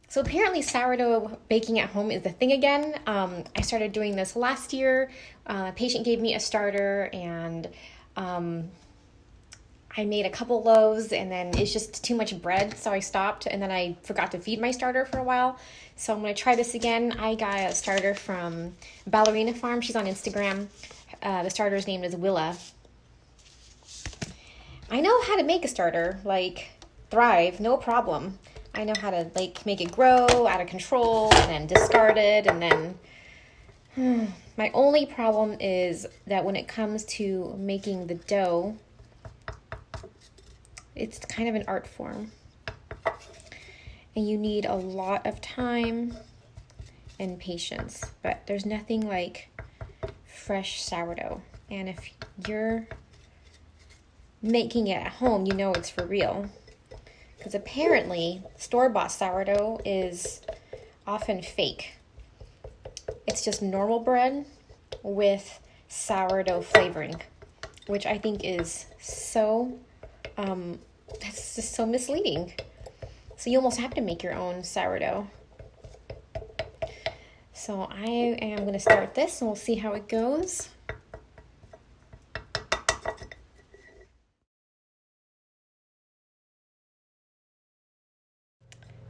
So apparently sourdough baking at home is the thing again. I started doing this last year. A patient gave me a starter and I made a couple loaves and then it's just too much bread, so I stopped, and then I forgot to feed my starter for a while. So I'm going to try this again. I got a starter from Ballerina Farm. She's on Instagram. The starter's name is Willa. I know how to make a starter, like thrive, no problem. I know how to like make it grow out of control and then discard it, and then my only problem is that when it comes to making the dough, it's kind of an art form. And you need a lot of time and patience, but there's nothing like fresh sourdough. And if you're making it at home, you know it's for real. Because apparently, store-bought sourdough is often fake. It's just normal bread with sourdough flavoring, which I think is so, that's just so misleading. So you almost have to make your own sourdough. So I am going to start this and we'll see how it goes.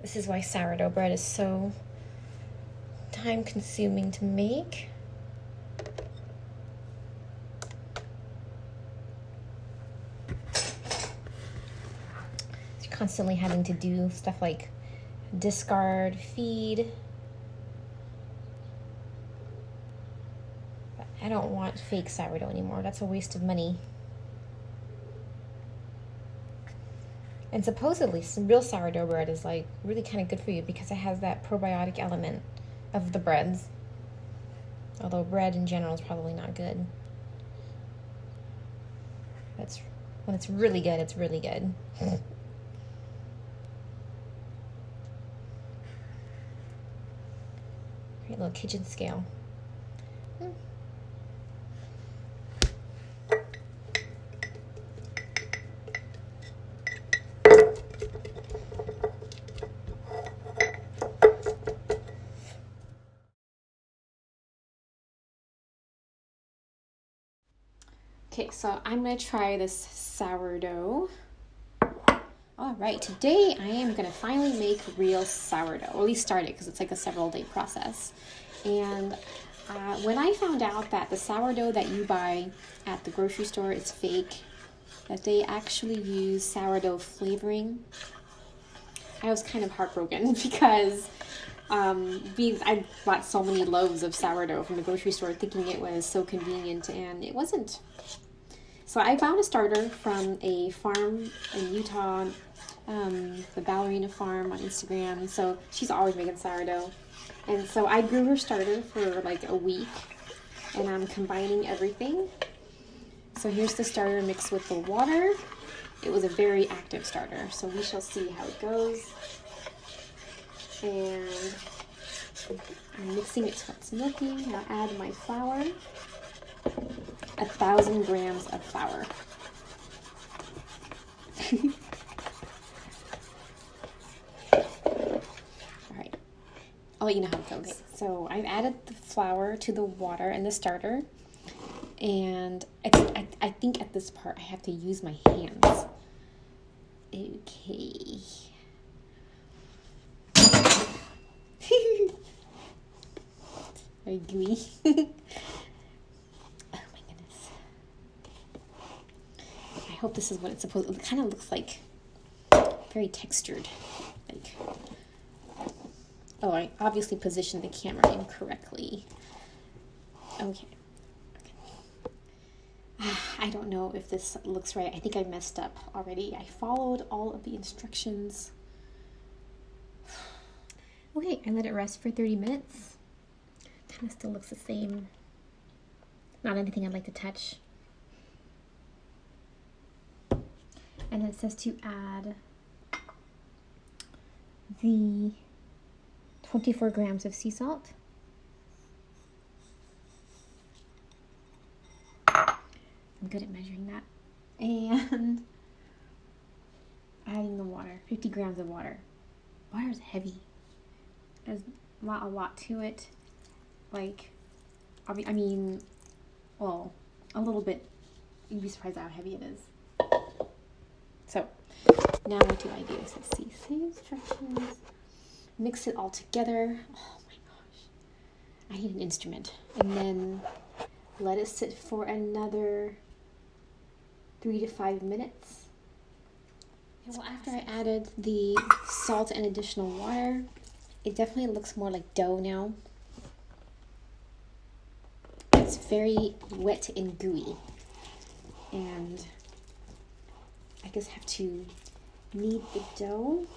This is why sourdough bread is so time consuming to make. You're constantly having to do stuff like discard, feed. But I don't want fake sourdough anymore. That's a waste of money. And supposedly some real sourdough bread is like really kind of good for you because it has that probiotic element of the breads. Although bread in general is probably not good. That's when it's really good, it's really good. Great little kitchen scale. Okay, so I'm gonna try this sourdough. All right, today I am gonna finally make real sourdough, or at least start it because it's like a several day process. And when I found out that the sourdough that you buy at the grocery store is fake, that they actually use sourdough flavoring, I was kind of heartbroken because I bought so many loaves of sourdough from the grocery store thinking it was so convenient, and it wasn't. So I found a starter from a farm in Utah, the Ballerina Farm on Instagram. So she's always making sourdough. And so I grew her starter for like a week, and I'm combining everything. So here's the starter mixed with the water. It was a very active starter, so we shall see how it goes. And I'm mixing it till it's milky. I'll add my flour. 1,000 grams of flour. All right, I'll let you know how it goes. So I've added the flour to the water and the starter, and I think at this part I have to use my hands. Okay. Very gooey. I hope this is what it's supposed to. It kind of looks like very textured. Like, oh, I obviously positioned the camera incorrectly. Okay. I don't know if this looks right. I think I messed up already. I followed all of the instructions. Okay, I let it rest for 30 minutes. Kind of still looks the same. Not anything I'd like to touch. And it says to add the 24 grams of sea salt. I'm good at measuring that. And adding the water, 50 grams of water. Water is heavy. There's not a lot to it. Like, I mean, well, a little bit. You'd be surprised how heavy it is. So, now what do I do? So let's see, save instructions, mix it all together. Oh my gosh, I need an instrument. And then let it sit for another 3 to 5 minutes. Well, after I added the salt and additional water, it definitely looks more like dough now. It's very wet and gooey. And I just have to knead the dough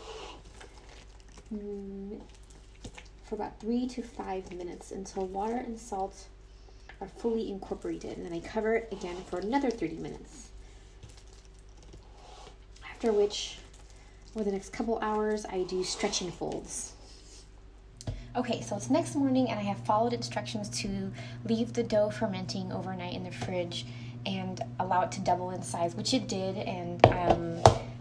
for about 3 to 5 minutes until water and salt are fully incorporated. And then I cover it again for another 30 minutes. After which, over the next couple hours, I do stretching folds. Okay, so it's next morning and I have followed instructions to leave the dough fermenting overnight in the fridge and allow it to double in size, which it did. And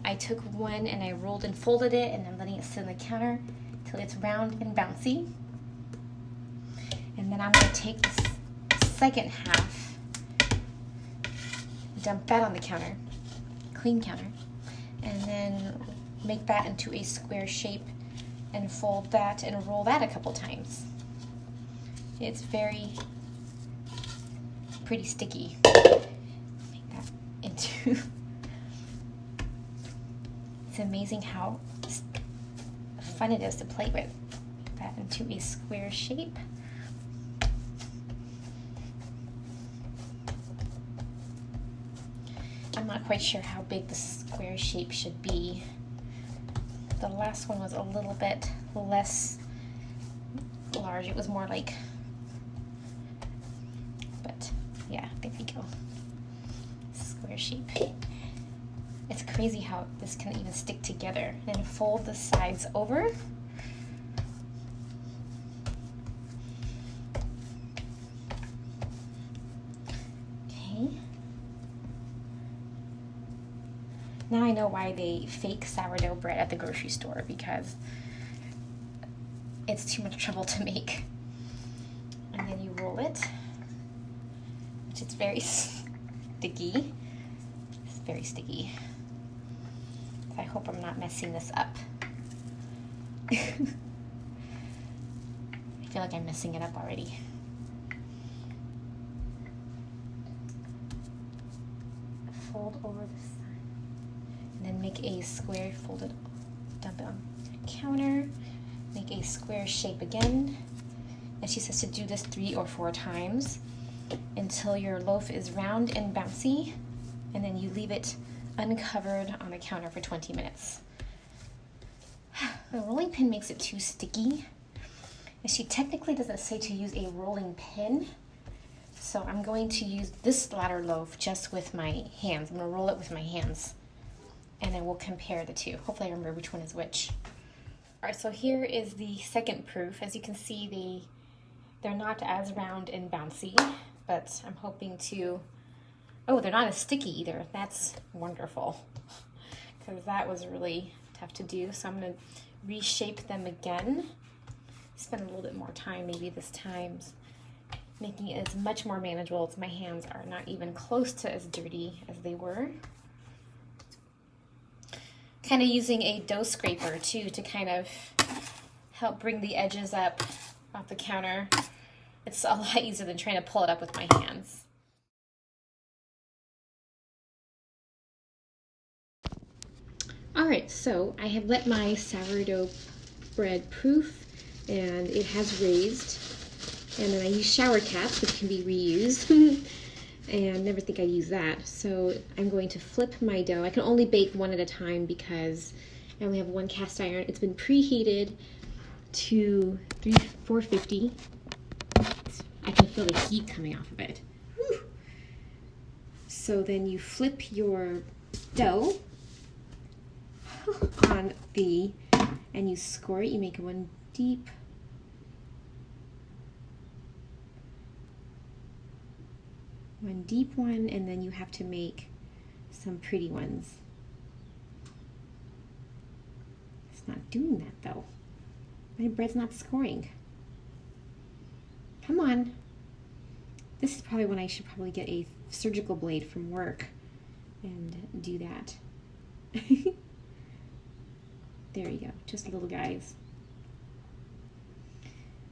I took one and I rolled and folded it, and I'm letting it sit on the counter till it's round and bouncy. And then I'm going to take this second half, dump that on the counter, clean counter, and then make that into a square shape and fold that and roll that a couple times. It's pretty sticky. Make that into it's amazing how fun it is to play with. Make that into a square shape. I'm not quite sure how big the square shape should be. The last one was a little bit less large. It was more like, but yeah, there we go. Square shape. It's crazy how this can even stick together. Then fold the sides over. Okay. Now I know why they fake sourdough bread at the grocery store, because it's too much trouble to make. And then you roll it, which is very sticky. It's very sticky. I hope I'm not messing this up. I feel like I'm messing it up already. Fold over the side. And then make a square, fold it, dump it on the counter. Make a square shape again. And she says to do this 3 or 4 times until your loaf is round and bouncy. And then you leave it uncovered on the counter for 20 minutes. The rolling pin makes it too sticky. And she technically doesn't say to use a rolling pin. So I'm going to use this latter loaf just with my hands. I'm going to roll it with my hands. And then we'll compare the two. Hopefully I remember which one is which. All right, so here is the second proof. As you can see, they're not as round and bouncy, but I'm hoping to, oh, they're not as sticky either. That's wonderful, because that was really tough to do. So I'm gonna reshape them again. Spend a little bit more time maybe this time, making it as much more manageable as my hands are not even close to as dirty as they were. Kind of using a dough scraper too to kind of help bring the edges up off the counter. It's a lot easier than trying to pull it up with my hands. All right, so I have let my sourdough bread proof, and it has raised. And then I use shower caps, which can be reused. And never think I'd use that. So I'm going to flip my dough. I can only bake one at a time because I only have one cast iron. It's been preheated to 450. I can feel the heat coming off of it. Whew. So then you flip your dough on and you score it. You make one deep, one, and then you have to make some pretty ones. It's not doing that though. My bread's not scoring. Come on. This is probably when I should probably get a surgical blade from work and do that. There you go, just little guys.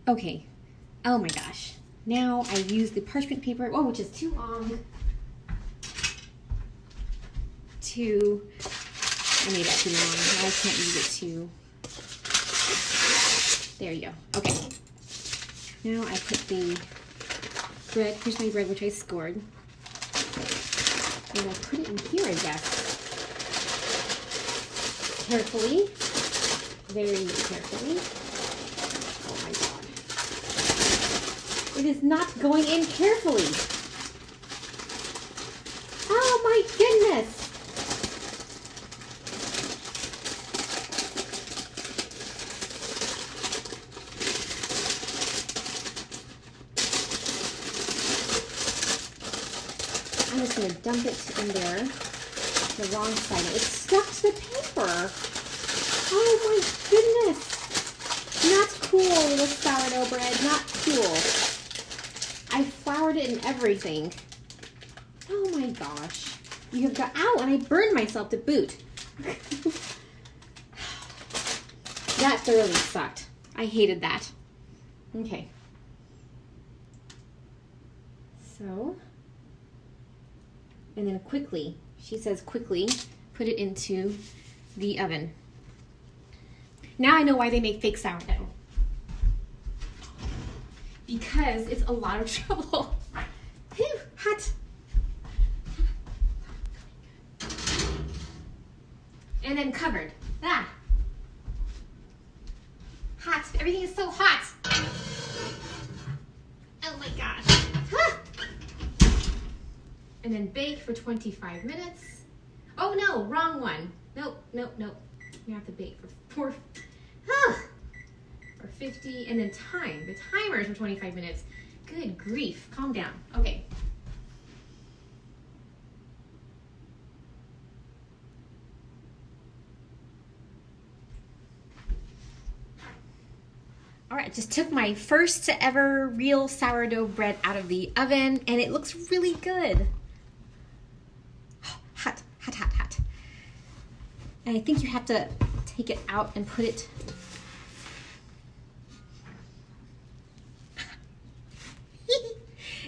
Okay, oh my gosh. Now I use the parchment paper, oh, which is too long to, I made it too long. Now I can't use it too. There you go, okay. Now I put the bread, here's my bread which I scored. And I'll put it in here, I guess. Carefully, very carefully. Oh my God. It is not going in carefully. Oh my goodness. I'm just going to dump it in there, the wrong side. It stuck to the paper. Oh my goodness. Not cool with sourdough bread, not cool. I floured it and everything. Oh my gosh. You have got, ow, and I burned myself to boot. That thoroughly sucked. I hated that. Okay. So, and then quickly, she says quickly, put it into the oven. Now I know why they make fake sourdough. Because it's a lot of trouble. Whew, hot. And then covered. Ah. Hot. Everything is so hot. Oh my gosh. Ah. And then bake for 25 minutes. Oh no, wrong one. Nope, nope, nope. You have to bake for 50, and then time. The timer is for 25 minutes. Good grief, calm down. Okay. All right, just took my first ever real sourdough bread out of the oven, and it looks really good. Hot, hot, hot, hot. And I think you have to take it out and put it.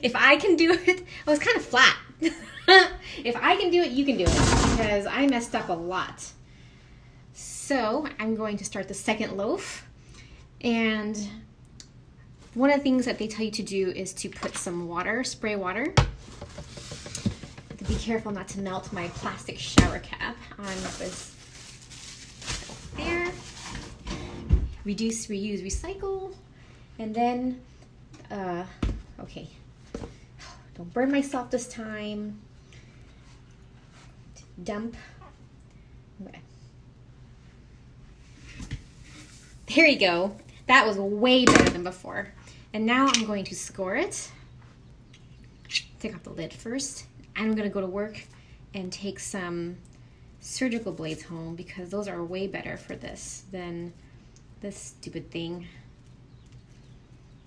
If I can do it, oh, it's kind of flat. If I can do it, you can do it, because I messed up a lot. So I'm going to start the second loaf. And one of the things that they tell you to do is to put some water, spray water. Be careful not to melt my plastic shower cap on this. There. Reduce, reuse, recycle. And then, okay. Don't burn myself this time. Dump. Okay. There you go. That was way better than before. And now I'm going to score it. Take off the lid first. And I'm going to go to work and take some surgical blades home, because those are way better for this than this stupid thing.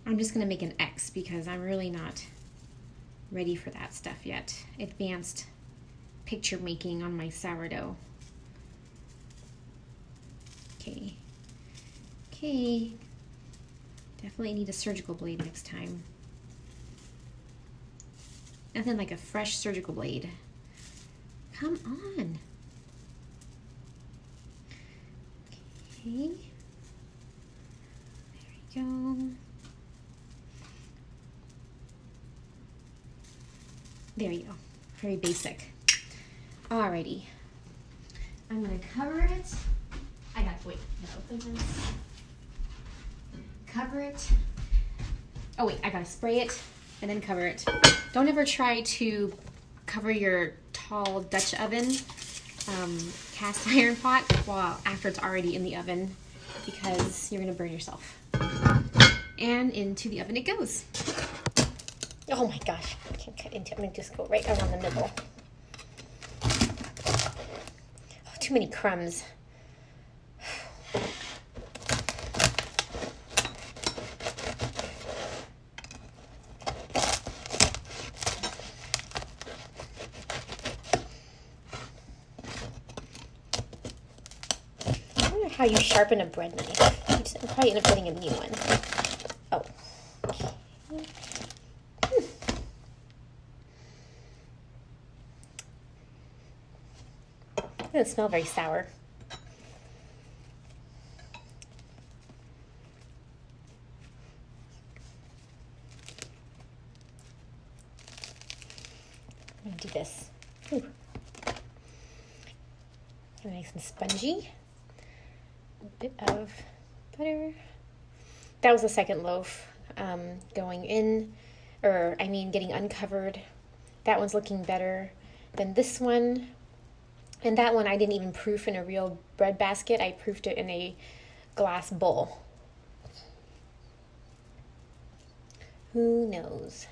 I'm just going to make an X because I'm really not ready for that stuff yet. Advanced picture making on my sourdough. Okay. Okay. Definitely need a surgical blade next time. Nothing like a fresh surgical blade. Come on. Okay. There we go. There you go. Very basic. Alrighty. I'm gonna cover it. I gotta wait. I gotta open this. Cover it. Oh wait, I gotta spray it and then cover it. Don't ever try to cover your tall Dutch oven cast iron pot while after it's already in the oven, because you're gonna burn yourself. And into the oven it goes. Oh my gosh, I can't cut into it. I'm gonna just go right around the middle. Oh, too many crumbs. how you sharpen a bread knife. I'll probably end up getting a new one. Oh. Okay. It doesn't smell very sour. I'm gonna do this. Ooh. Nice and spongy. A bit of butter. That was the second loaf going in, getting uncovered. That one's looking better than this one. And that one I didn't even proof in a real bread basket. I proofed it in a glass bowl. Who knows?